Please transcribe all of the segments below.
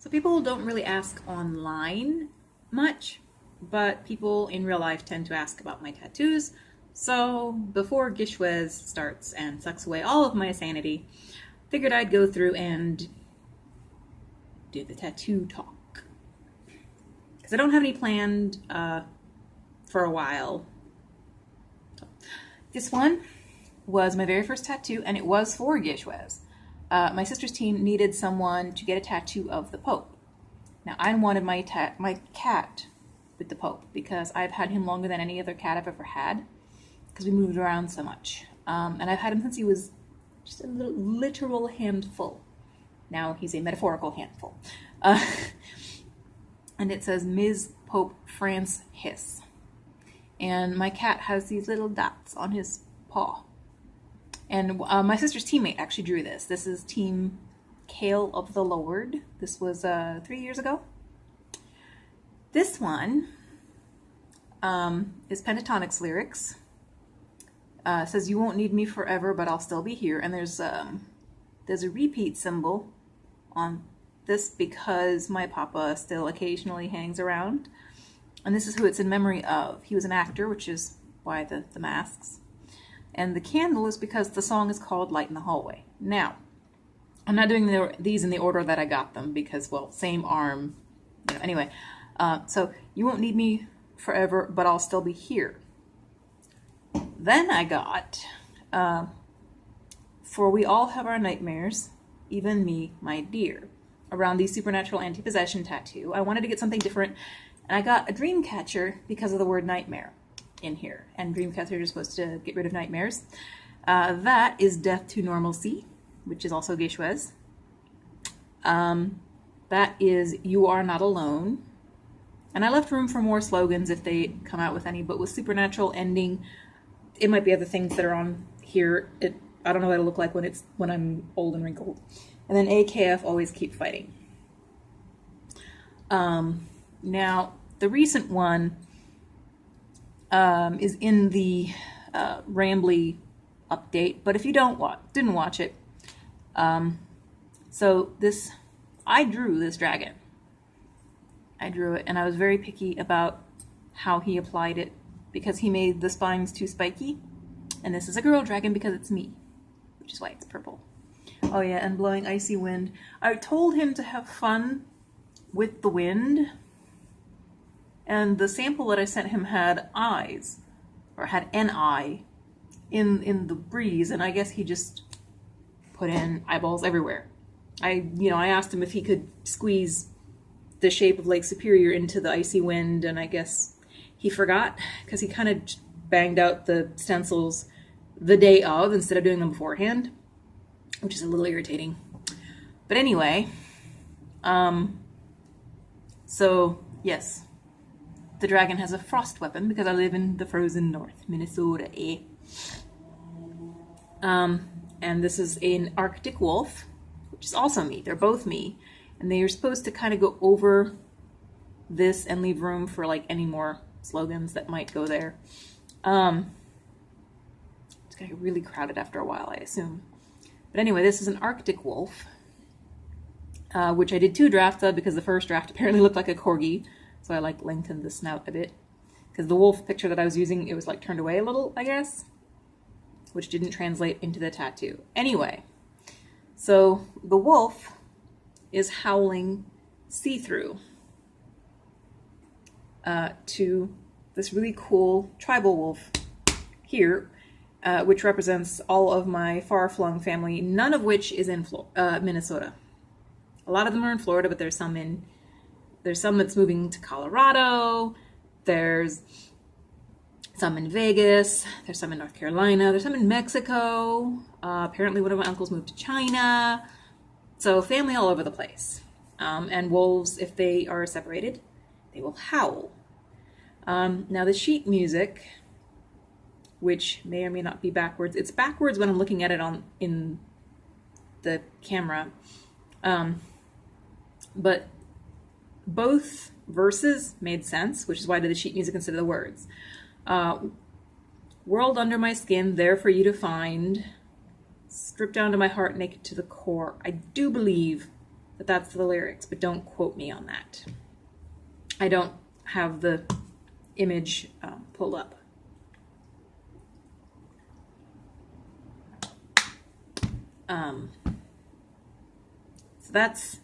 So people don't really ask online much, but people in real life tend to ask about my tattoos. So before Gishwez starts and sucks away all of my sanity, figured I'd go through and do the tattoo talk. Because I don't have any planned for a while. This one was my very first tattoo, and it was for Gishwez. My sister's team needed someone to get a tattoo of the Pope. Now, I wanted my cat with the Pope because I've had him longer than any other cat I've ever had because we moved around so much. And I've had him since he was just a little literal handful. Now he's a metaphorical handful. And it says Ms. Pope France Hiss. And my cat has these little dots on his paw. And my sister's teammate actually drew this. This is Team Kale of the Lord. This was 3 years ago. This one is Pentatonix lyrics. Says, "You won't need me forever, but I'll still be here." And there's a repeat symbol on this because my papa still occasionally hangs around. And this is who it's in memory of. He was an actor, which is why the masks. And the candle is because the song is called Light in the Hallway. Now, I'm not doing these in the order that I got them because, well, same arm. Anyway, so you won't need me forever, but I'll still be here. Then I got, for we all have our nightmares, even me, my dear, around the supernatural anti-possession tattoo. I wanted to get something different, and I got a dream catcher because of the word nightmare in here, and Dreamcatcher is supposed to get rid of nightmares. That is Death to Normalcy, which is also Gishwez. That is You Are Not Alone. And I left room for more slogans if they come out with any, but with supernatural ending, it might be other things that are on here. I don't know what it'll look like when I'm old and wrinkled. And then AKF, Always Keep Fighting. Now, the recent one is in the Rambly update, but if you didn't watch it, so I drew this dragon. I drew it, and I was very picky about how he applied it because he made the spines too spiky, and this is a girl dragon because it's me, which is why it's purple. Oh yeah, and blowing icy wind. I told him to have fun with the wind. And the sample that I sent him had eyes, or had an eye, in the breeze, and I guess he just put in eyeballs everywhere. I asked him if he could squeeze the shape of Lake Superior into the icy wind, and I guess he forgot, because he kind of banged out the stencils the day of instead of doing them beforehand, which is a little irritating. But anyway, so yes. The dragon has a frost weapon because I live in the frozen north, Minnesota, eh? And this is an Arctic wolf, which is also me. They're both me. And they are supposed to kind of go over this and leave room for like any more slogans that might go there. It's gonna get really crowded after a while, I assume. But anyway, this is an Arctic wolf, which I did 2 drafts of because the first draft apparently looked like a corgi. So I like lengthened the snout a bit. Because the wolf picture that I was using, it was like turned away a little, I guess. Which didn't translate into the tattoo. Anyway, so the wolf is howling see-through to this really cool tribal wolf here, which represents all of my far-flung family, none of which is in Minnesota. A lot of them are in Florida, but there's some that's moving to Colorado, there's some in Vegas, there's some in North Carolina, there's some in Mexico, apparently one of my uncles moved to China, so family all over the place. And wolves, if they are separated, they will howl. Now the sheet music, which may or may not be backwards, it's backwards when I'm looking at it in the camera, but both verses made sense, which is why I did the sheet music instead of the words. World under my skin, there for you to find. Stripped down to my heart, naked to the core. I do believe that that's the lyrics, but don't quote me on that. I don't have the image pulled up. So that's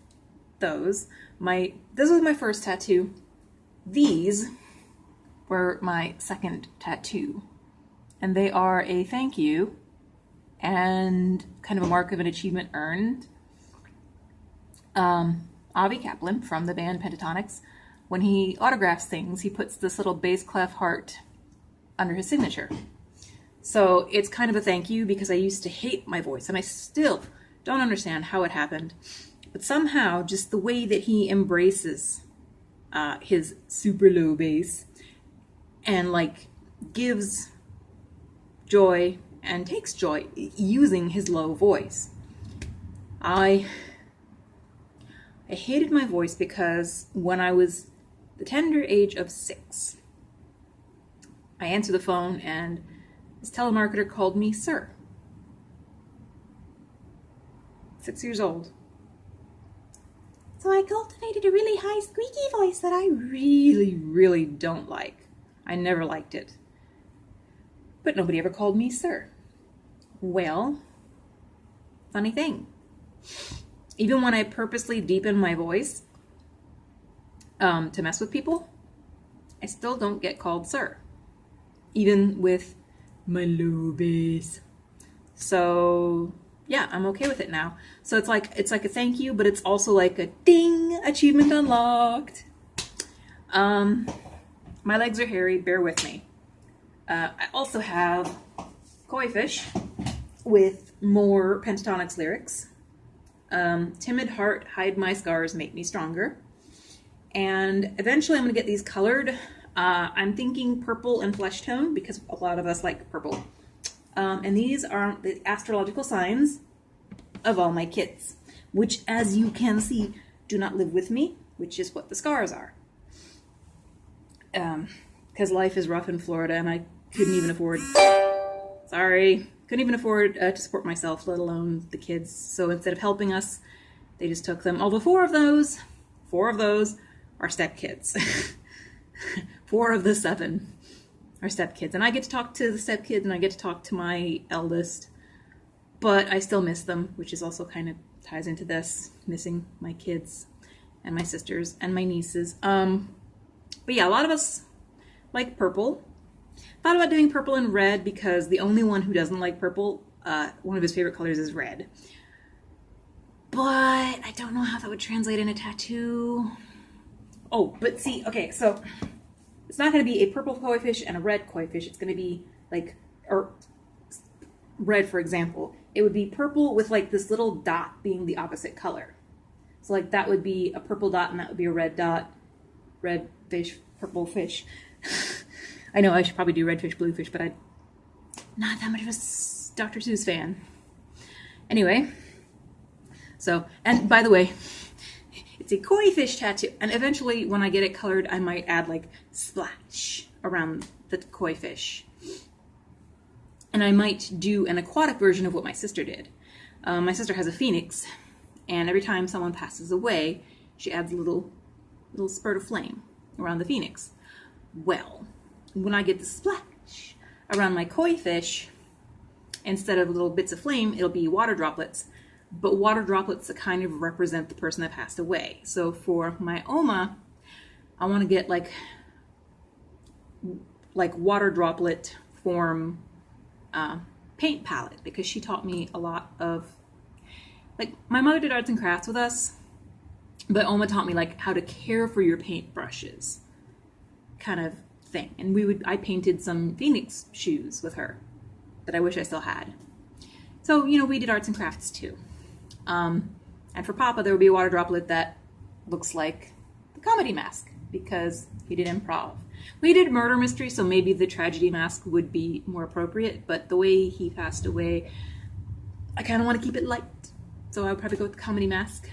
those. This was my first tattoo. These were my second tattoo. And they are a thank you and kind of a mark of an achievement earned. Avi Kaplan from the band Pentatonix, when he autographs things, he puts this little bass clef heart under his signature. So it's kind of a thank you because I used to hate my voice, and I still don't understand how it happened. But somehow, just the way that he embraces his super low bass and like gives joy and takes joy using his low voice. I hated my voice because when I was the tender age of 6, I answered the phone and this telemarketer called me sir. 6 years old. So I cultivated a really high squeaky voice that I really, really don't like. I never liked it. But nobody ever called me sir. Well, funny thing. Even when I purposely deepen my voice to mess with people, I still don't get called sir. Even with my low bass. So yeah, I'm okay with it now. So it's like a thank you, but it's also like a ding, achievement unlocked. My legs are hairy, bear with me. I also have Koi Fish with more Pentatonix lyrics. Timid heart, hide my scars, make me stronger. And eventually I'm gonna get these colored. I'm thinking purple and flesh tone because a lot of us like purple. And these are the astrological signs of all my kids, which, as you can see, do not live with me, which is what the scars are. Because life is rough in Florida and I couldn't even afford, couldn't even afford to support myself, let alone the kids. So instead of helping us, they just took them. Although four of those are stepkids. 4 of the 7 are stepkids. And I get to talk to the stepkids and I get to talk to my eldest, but I still miss them, which is also kind of ties into this, missing my kids and my sisters and my nieces. But yeah, a lot of us like purple. Thought about doing purple and red because the only one who doesn't like purple, one of his favorite colors is red. But I don't know how that would translate in a tattoo. Oh, but see, okay, so it's not going to be a purple koi fish and a red koi fish. It's going to be like, or red, for example. It would be purple with like this little dot being the opposite color. So like that would be a purple dot and that would be a red dot. Red fish, purple fish. I know I should probably do red fish, blue fish, but I'm not that much of a Dr. Seuss fan. Anyway, so, and by the way, it's a koi fish tattoo, and eventually when I get it colored, I might add like splash around the koi fish. And I might do an aquatic version of what my sister did. My sister has a phoenix, and every time someone passes away, she adds a little spurt of flame around the phoenix. Well, when I get the splash around my koi fish, instead of little bits of flame, it'll be water droplets. But water droplets that kind of represent the person that passed away. So for my Oma, I want to get like water droplet form paint palette, because she taught me a lot of, like, my mother did arts and crafts with us, but Oma taught me like how to care for your paint brushes kind of thing. And I painted some phoenix shoes with her that I wish I still had. So, you know, we did arts and crafts too. And for Papa, there would be a water droplet that looks like the comedy mask because he did improv. We did murder mystery, so maybe the tragedy mask would be more appropriate, but the way he passed away, I kind of want to keep it light. So I would probably go with the comedy mask.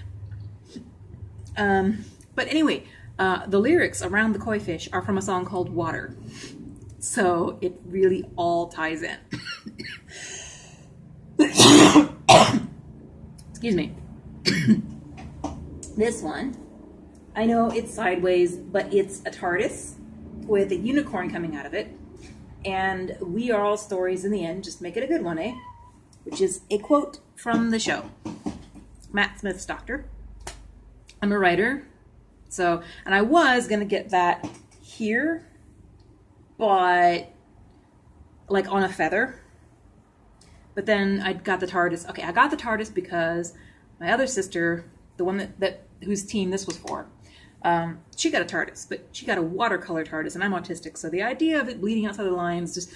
But anyway, the lyrics around the koi fish are from a song called Water. So it really all ties in. Excuse me. This one, I know it's sideways, but it's a TARDIS with a unicorn coming out of it. And we are all stories in the end, just make it a good one, eh? Which is a quote from the show. Matt Smith's Doctor. I'm a writer, so, and I was gonna get that here, but like on a feather. But then I got the TARDIS. Okay, I got the TARDIS because my other sister, the one that whose team this was for, she got a TARDIS, but she got a watercolor TARDIS, and I'm autistic, so the idea of it bleeding outside the lines just,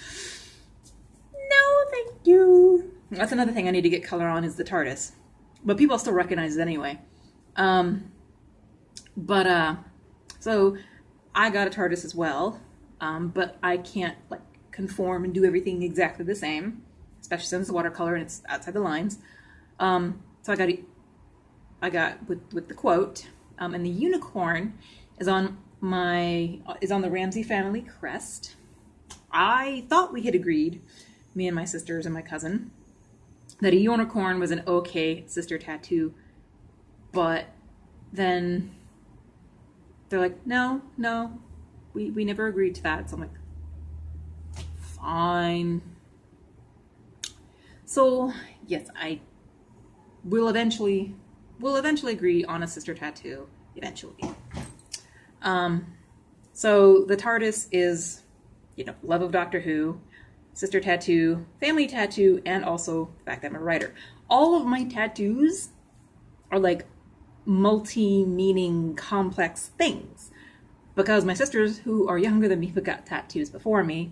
no, thank you. That's another thing I need to get color on is the TARDIS, but people still recognize it anyway. So I got a TARDIS as well, but I can't like conform and do everything exactly the same, especially since it's watercolor and it's outside the lines. So I got with the quote, and the unicorn is on the Ramsey family crest. I thought we had agreed, me and my sisters and my cousin, that a unicorn was an okay sister tattoo, but then they're like, no, we never agreed to that. So I'm like, fine. So yes, I will eventually agree on a sister tattoo eventually. So the TARDIS is, love of Doctor Who, sister tattoo, family tattoo, and also the fact that I'm a writer. All of my tattoos are like multi-meaning complex things because my sisters, who are younger than me but got tattoos before me,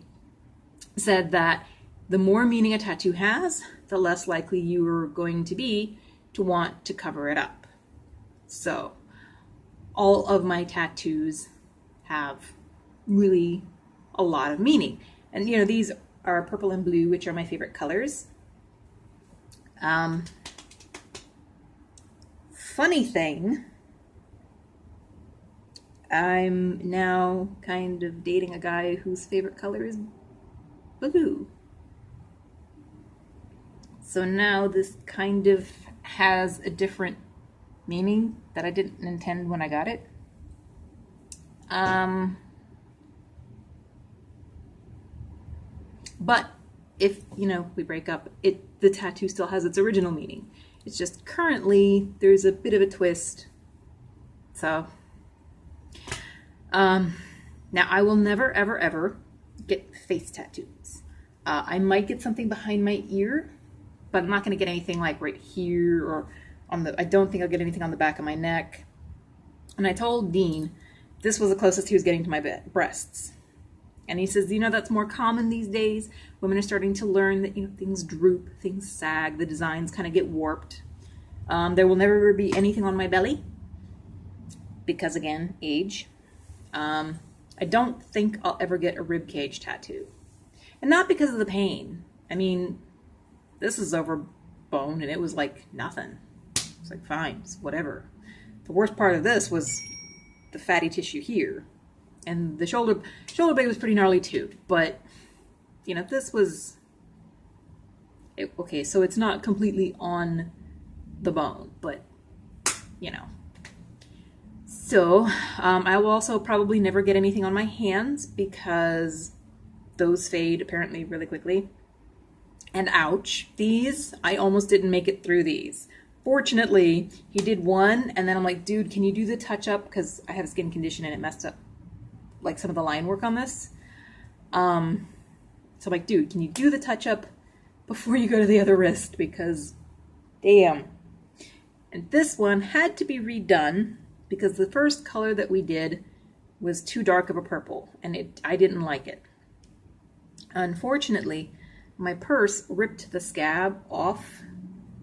said that the more meaning a tattoo has, the less likely you are going to be to want to cover it up. So all of my tattoos have really a lot of meaning. And these are purple and blue, which are my favorite colors. Funny thing, I'm now kind of dating a guy whose favorite color is blue. So now this kind of has a different meaning that I didn't intend when I got it. But if, we break up, the tattoo still has its original meaning. It's just currently there's a bit of a twist. So, now I will never, ever, ever get face tattoos. I might get something behind my ear, but I'm not going to get anything like right here or I don't think I'll get anything on the back of my neck. And I told Dean this was the closest he was getting to my breasts. And he says, that's more common these days. Women are starting to learn that, things droop, things sag, the designs kind of get warped. There will never be anything on my belly because, again, age. I don't think I'll ever get a rib cage tattoo. And not because of the pain. I mean, this is over bone and it was like nothing. It's like, fine, it's whatever. The worst part of this was the fatty tissue here. And the shoulder blade was pretty gnarly too, but this was okay. So it's not completely on the bone, but So I will also probably never get anything on my hands because those fade apparently really quickly. And ouch, these I almost didn't make it through these. Fortunately, he did one, and then I'm like, dude, can you do the touch up because I have a skin condition and it messed up like some of the line work on this. So I'm like, dude, can you do the touch up before you go to the other wrist? Because damn. And this one had to be redone because the first color that we did was too dark of a purple and I didn't like it. Unfortunately, my purse ripped the scab off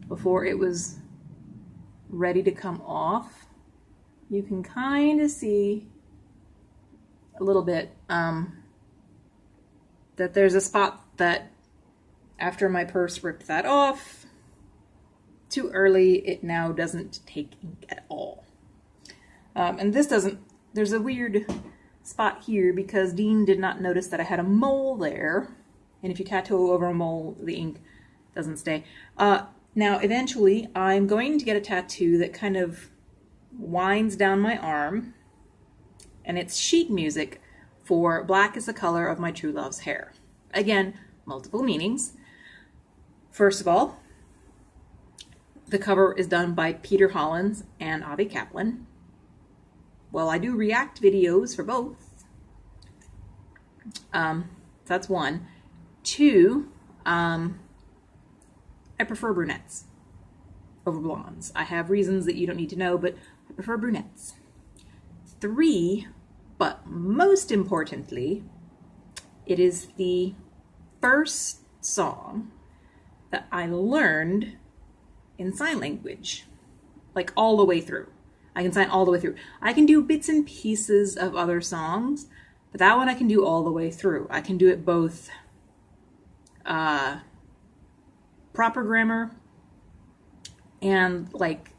before it was ready to come off. You can kind of see a little bit that there's a spot that after my purse ripped that off too early, it now doesn't take ink at all. And this doesn't, there's a weird spot here because Dean did not notice that I had a mole there. And if you tattoo over a mole, the ink doesn't stay. Now, eventually, I'm going to get a tattoo that kind of winds down my arm, and it's sheet music for Black is the Color of My True Love's Hair. Again, multiple meanings. First of all, the cover is done by Peter Hollins and Avi Kaplan. Well, I do react videos for both. That's one. Two, I prefer brunettes over blondes. I have reasons that you don't need to know, but I prefer brunettes. Three, but most importantly, it is the first song that I learned in sign language, like all the way through. I can sign all the way through. I can do bits and pieces of other songs, but that one I can do all the way through. I can do it both proper grammar and like,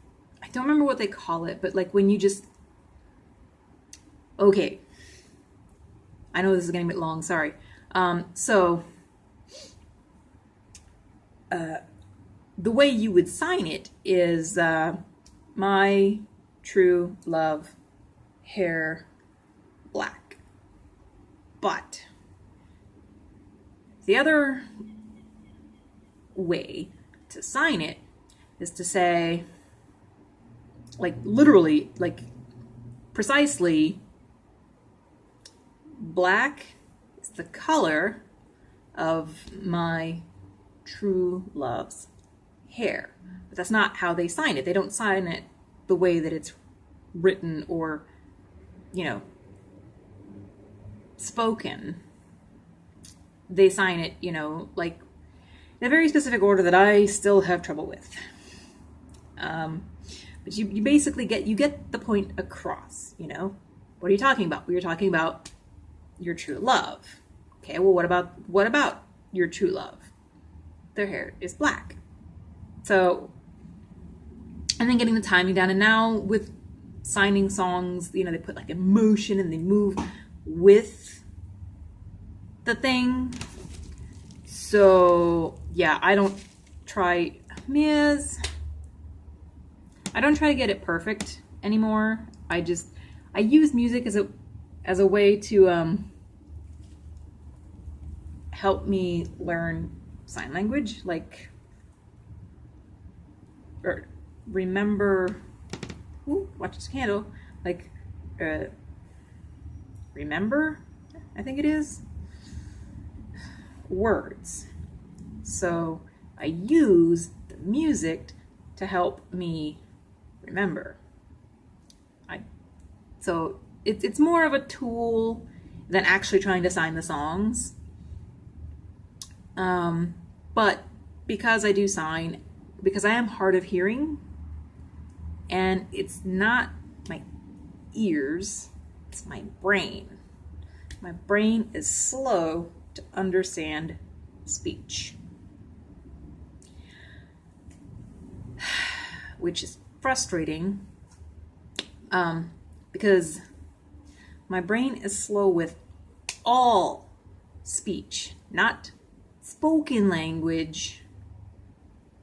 I don't remember what they call it, but like when you just, okay. I know this is getting a bit long, sorry. The way you would sign it is my true love, hair, black. But the other way to sign it is to say, like literally, like precisely, black is the color of my true love's hair. But that's not how they sign it. They don't sign it the way that it's written or, spoken. They sign it, like in a very specific order that I still have trouble with. But you basically get the point across, What are you talking about? We are talking about your true love. Okay, well, what about your true love? Their hair is black. So, and then getting the timing down. And now with signing songs, they put like emotion and they move with the thing. So yeah, I don't try to get it perfect anymore. I use music as a way to help me learn sign language, like, or remember, watch this candle, like, remember, I think it is, words. So I use the music to help me remember. So it's more of a tool than actually trying to sign the songs. But because I do sign, because I am hard of hearing, and it's not my ears, it's my brain. My brain is slow to understand speech, which is frustrating, because my brain is slow with all speech, not spoken language,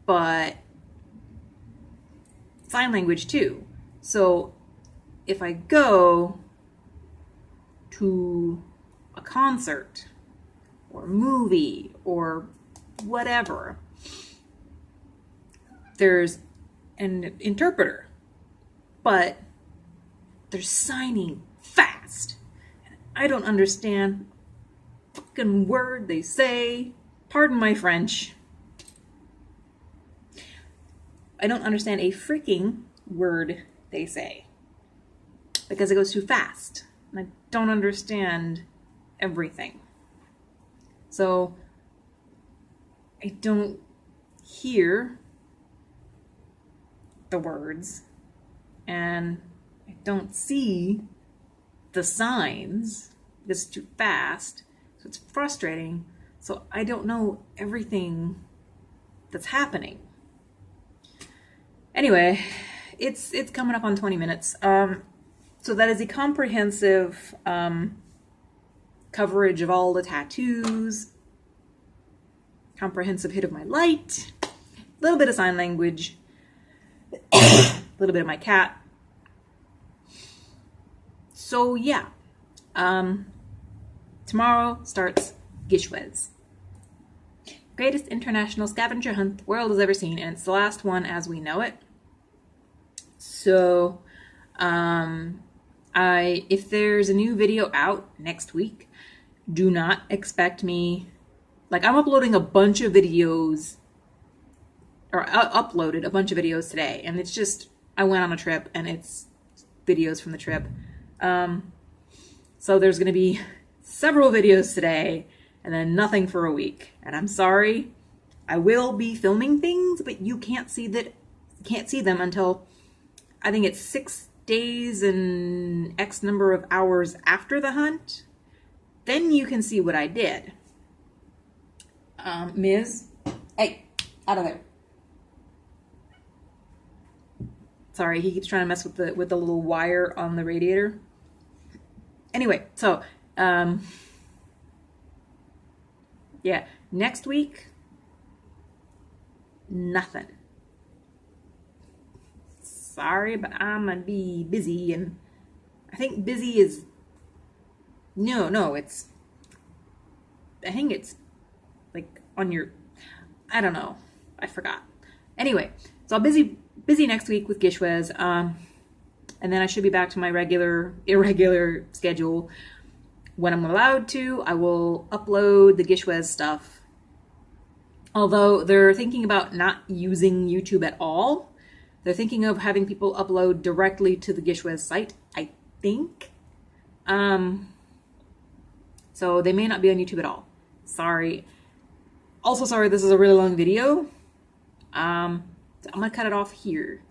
but sign language too. So if I go to a concert or movie or whatever, there's an interpreter, but they're signing fast. And I don't understand a fucking word they say. Pardon my French. I don't understand a freaking word they say because it goes too fast. And I don't understand everything. So I don't hear the words and I don't see the signs. It's too fast. So it's frustrating. So I don't know everything that's happening. Anyway, it's coming up on 20 minutes. So that is a comprehensive coverage of all the tattoos, comprehensive hit of my light, a little bit of sign language, a little bit of my cat, So yeah, tomorrow starts Gishwez. Greatest international scavenger hunt the world has ever seen, and it's the last one as we know it. So, if there's a new video out next week, do not expect me, like I'm uploading a bunch of videos, or uploaded a bunch of videos today, and it's just, I went on a trip and it's videos from the trip. So there's going to be several videos today and then nothing for a week. And I'm sorry, I will be filming things, but you can't see them until I think it's 6 days and X number of hours after the hunt. Then you can see what I did. Miz, hey, out of there. Sorry, he keeps trying to mess with the little wire on the radiator. Anyway, so yeah, next week, nothing. Sorry, but I'm gonna be busy, and I think busy is no, it's, I think it's like on your, I don't know, I forgot. Anyway, so I'm busy next week with Gishwez, and then I should be back to my irregular schedule. When I'm allowed to, I will upload the Gishwez stuff. Although they're thinking about not using YouTube at all. They're thinking of having people upload directly to the Gishwez site, I think. So they may not be on YouTube at all. Sorry. Also sorry, this is a really long video. So I'm gonna cut it off here.